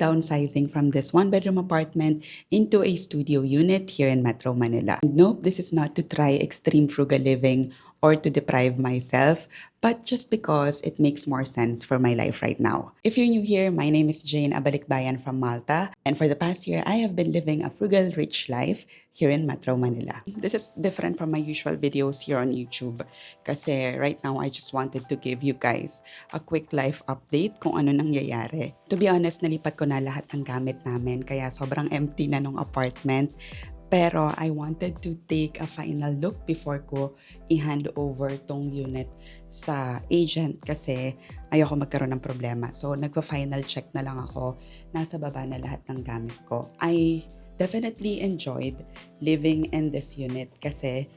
downsizing from this one-bedroom apartment into a studio unit here in Metro Manila. And nope, this is not to try extreme frugal living or to deprive myself, but just because it makes more sense for my life right now. If you're new here, my name is Jane Abalikbayan from Malta, and for the past year, I have been living a frugal, rich life here in Metro Manila. This is different from my usual videos here on YouTube kasi right now, I just wanted to give you guys a quick life update kung ano nangyayari. To be honest, nalipat ko na lahat ng gamit namin kaya sobrang empty na nung apartment. Pero I wanted to take a final look before ko i-hand over tong unit sa agent kasi ayoko magkaroon ng problema. So nagpa-final check na lang ako. Nasa baba na lahat ng gamit ko. I definitely enjoyed living in this unit kasi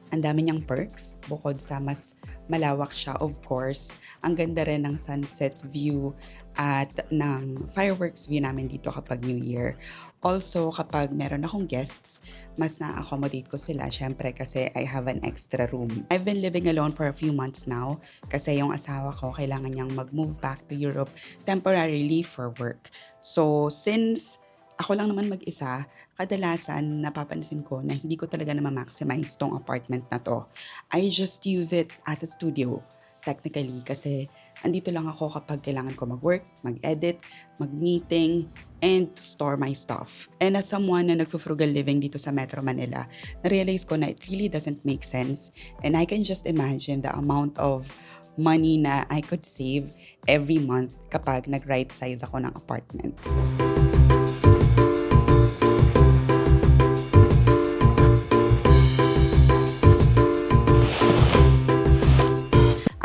ang dami niyang perks bukod sa mas malawak siya, of course. Ang ganda rin ng sunset view at ng fireworks view namin dito kapag New Year. Also, kapag meron akong guests, mas na-accommodate ko sila, syempre kasi I have an extra room. I've been living alone for a few months now kasi yung asawa ko kailangan niyang mag-move back to Europe temporarily for work. So, since ako lang naman mag-isa, kadalasan napapansin ko na hindi ko talaga na ma-maximize tong apartment na to. I just use it as a studio, technically, kasi andito lang ako kapag kailangan ko mag-work, mag-edit, mag-meeting, and to store my stuff. And as someone na nagpo-frugal living dito sa Metro Manila, na-realize ko na it really doesn't make sense. And I can just imagine the amount of money na I could save every month kapag nag-right size ako ng apartment.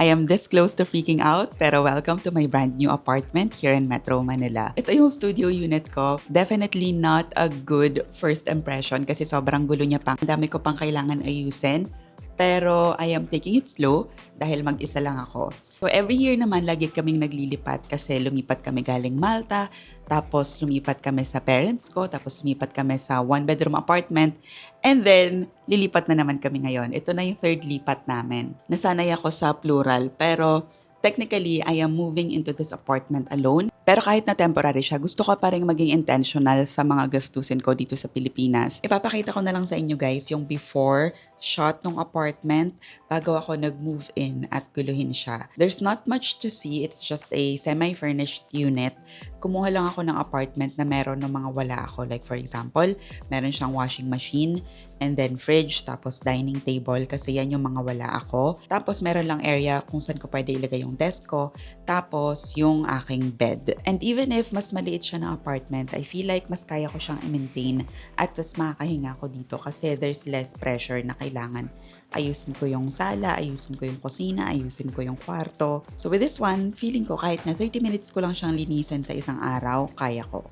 I am this close to freaking out, pero welcome to my brand new apartment here in Metro Manila. Ito yung studio unit ko. Definitely not a good first impression kasi sobrang gulo niya pang. Ang dami ko pang kailangan ayusin. Pero I am taking it slow dahil mag-isa lang ako. So every year naman lagi kaming naglilipat kasi lumipat kami galing Malta, tapos lumipat kami sa parents ko, tapos lumipat kami sa one-bedroom apartment, and then lilipat na naman kami ngayon. Ito na yung third lipat namin. Nasanay ako sa plural, pero technically, I am moving into this apartment alone. Pero kahit na temporary siya, gusto ko pa rin maging intentional sa mga gastusin ko dito sa Pilipinas. Ipapakita ko na lang sa inyo guys yung before shot ng apartment bago ako nag-move in at guluhin siya. There's not much to see, it's just a semi-furnished unit. Kumuha lang ako ng apartment na meron ng mga wala ako. Like for example, meron siyang washing machine, and then fridge, tapos dining table kasi yan yung mga wala ako. Tapos meron lang area kung saan ko pwede ilagay yung desk ko, tapos yung aking bed. And even if mas maliit siya na apartment, I feel like mas kaya ko siyang i-maintain at mas makakahinga ko dito kasi there's less pressure na kailangan ayusin ko yung sala, ayusin ko yung kusina, ayusin ko yung kwarto. So with this one, feeling ko kahit na 30 minutes ko lang siyang linisin sa isang araw, kaya ko.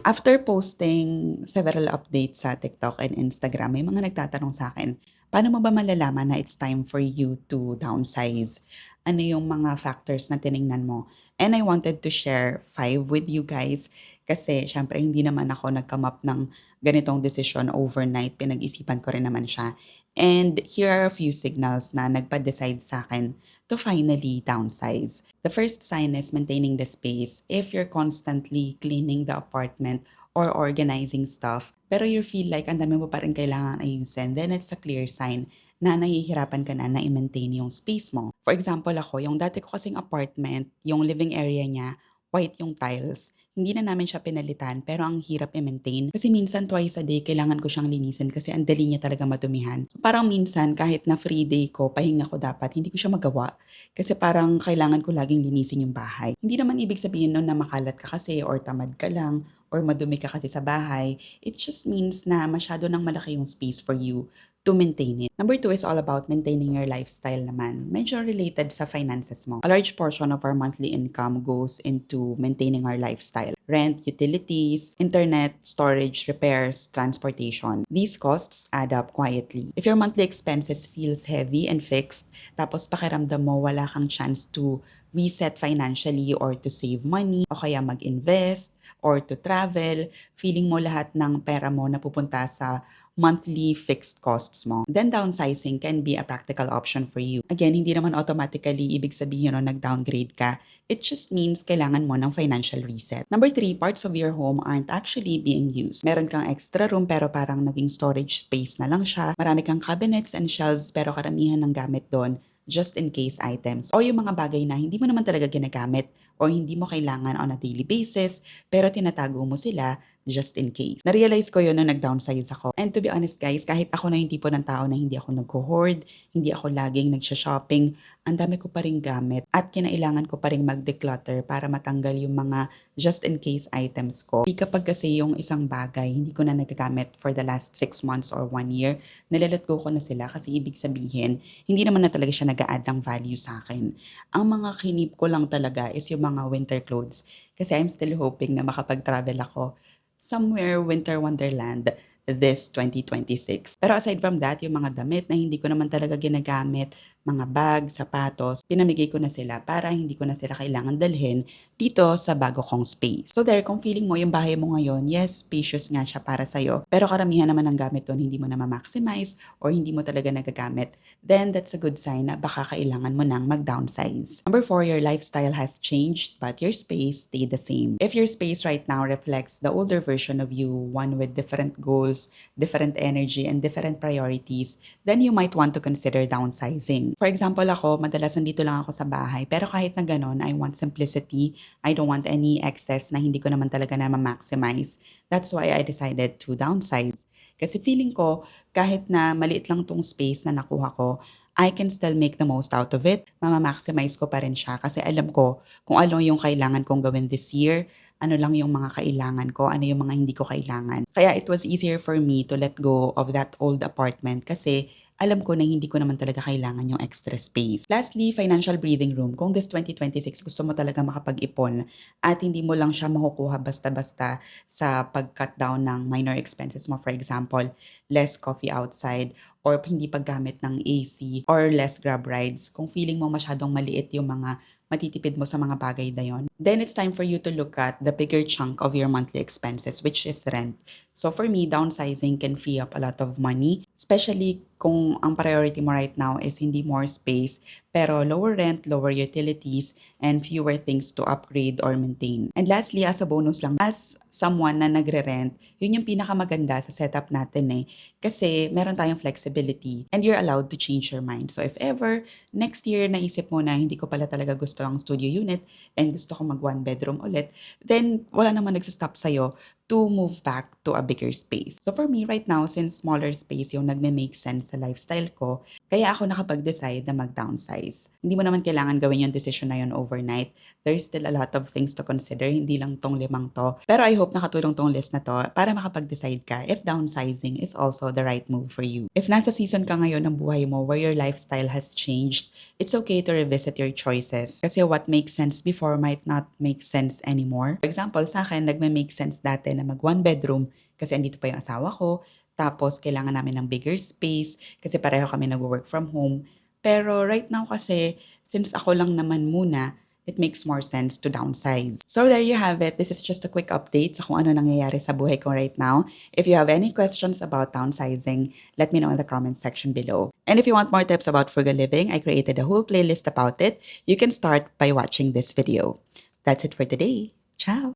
After posting several updates sa TikTok and Instagram, may mga nagtatanong sa akin, paano mo ba malalaman na it's time for you to downsize? Ano yung mga factors na tiningnan mo? And I wanted to share 5 with you guys kasi syempre hindi naman ako nag-come up ng ganitong decision overnight. Pinag-isipan ko rin naman siya. And here are a few signals na nagpa-decide sa akin to finally downsize. The first sign is maintaining the space. If you're constantly cleaning the apartment or organizing stuff, pero you feel like ang dami mo pa rin kailangan ayusin, then it's a clear sign na nahihirapan ka na i-maintain yung space mo. For example ako, yung dati ko kasing apartment, yung living area niya, white yung tiles. Hindi na namin siya pinalitan pero ang hirap i-maintain kasi minsan twice a day kailangan ko siyang linisin kasi ang dali niya talaga madumihan. So parang minsan kahit na free day ko, pahinga ko dapat, hindi ko siya magawa kasi parang kailangan ko laging linisin yung bahay. Hindi naman ibig sabihin nun na makalat ka kasi or tamad ka lang or madumi ka kasi sa bahay. It just means na masyado nang malaki yung space for you to maintain it. Number 2 is all about maintaining your lifestyle naman. Medyo related sa finances mo. A large portion of our monthly income goes into maintaining our lifestyle. Rent, utilities, internet, storage, repairs, transportation. These costs add up quietly. If your monthly expenses feels heavy and fixed, tapos pakiramdam mo wala kang chance to reset financially or to save money o kaya mag-invest or to travel, feeling mo lahat ng pera mo napupunta sa monthly fixed costs mo, then downsizing can be a practical option for you. Again, hindi naman automatically ibig sabihin nag-downgrade ka. It just means kailangan mo ng financial reset. Number 3, parts of your home aren't actually being used. Meron kang extra room pero parang naging storage space na lang siya. Marami kang cabinets and shelves pero karamihan ng gamit doon just in case items. O yung mga bagay na hindi mo naman talaga ginagamit o hindi mo kailangan on a daily basis pero tinatago mo sila just in case. Na-realize ko yun nung nag-downsize ako. And to be honest guys, kahit ako na yung tipo ng tao na hindi ako nag-hoard, hindi ako laging nagsha-shopping, ang dami ko pa rin gamit at kinailangan ko pa rin mag-declutter para matanggal yung mga just in case items ko. Di kapag kasi yung isang bagay, hindi ko na nagagamit for the last 6 months or 1 year, nililet go ko na sila kasi ibig sabihin, hindi naman na talaga siya nag-a-add ng value sa akin. Ang mga kinip ko lang talaga is yung mga winter clothes kasi I'm still hoping na makapag-travel ako somewhere winter wonderland this 2026. Pero aside from that, yung mga damit na hindi ko naman talaga ginagamit, mga bag, sapatos, pinamigay ko na sila para hindi ko na sila kailangan dalhin dito sa bago kong space. So there, kung feeling mo yung bahay mo ngayon, yes, spacious nga siya para sa'yo, pero karamihan naman ng gamit doon hindi mo na ma-maximize or hindi mo talaga nagagamit, then that's a good sign na baka kailangan mo nang mag-downsize. Number 4, your lifestyle has changed but your space stayed the same. If your space right now reflects the older version of you, one with different goals, different energy, and different priorities, then you might want to consider downsizing. For example, ako, madalas nandito lang ako sa bahay, pero kahit na ganon, I want simplicity. I don't want any excess na hindi ko naman talaga na ma-maximize. That's why I decided to downsize. Kasi feeling ko, kahit na maliit lang tong space na nakuha ko, I can still make the most out of it. Mama-maximize ko pa rin siya kasi alam ko kung ano yung kailangan kong gawin this year, ano lang yung mga kailangan ko, ano yung mga hindi ko kailangan. Kaya it was easier for me to let go of that old apartment kasi alam ko na hindi ko naman talaga kailangan yung extra space. Lastly, financial breathing room. Kung this 2026 gusto mo talaga makapag-ipon at hindi mo lang siya makukuha basta-basta sa pag-cut down ng minor expenses mo, for example, less coffee outside or hindi paggamit ng AC or less grab rides, kung feeling mo masyadong maliit yung mga matitipid mo sa mga bagay na yon, then it's time for you to look at the bigger chunk of your monthly expenses, which is rent. So for me, downsizing can free up a lot of money, especially kung ang priority mo right now is hindi more space, pero lower rent, lower utilities, and fewer things to upgrade or maintain. And lastly, as a bonus lang, as someone na nagre-rent, yun yung pinakamaganda sa setup natin kasi meron tayong flexibility and you're allowed to change your mind. So if ever, next year naisip mo na hindi ko pala talaga gusto ang studio unit and gusto ko mag one bedroom ulit, then wala naman nagsastop sa'yo to move back to a bigger space. So for me right now, since smaller space yung nagme-make sense sa lifestyle ko, kaya ako nakapag-decide na mag-downsize. Hindi mo naman kailangan gawin yung decision na yun overnight. There's still a lot of things to consider, hindi lang tong 5 to. Pero I hope nakatulong tong list na to para makapag-decide ka if downsizing is also the right move for you. If nasa season ka ngayon ng buhay mo where your lifestyle has changed, it's okay to revisit your choices. Kasi what makes sense before might not make sense anymore. For example, sa akin, nagme-make sense dati na mag one bedroom kasi andito pa yung asawa ko. Tapos, kailangan namin ng bigger space kasi pareho kami nag-work from home. Pero right now kasi, since ako lang naman muna, it makes more sense to downsize. So there you have it. This is just a quick update sa kung ano nangyayari sa buhay ko right now. If you have any questions about downsizing, let me know in the comment section below. And if you want more tips about frugal living, I created a whole playlist about it. You can start by watching this video. That's it for today. Ciao!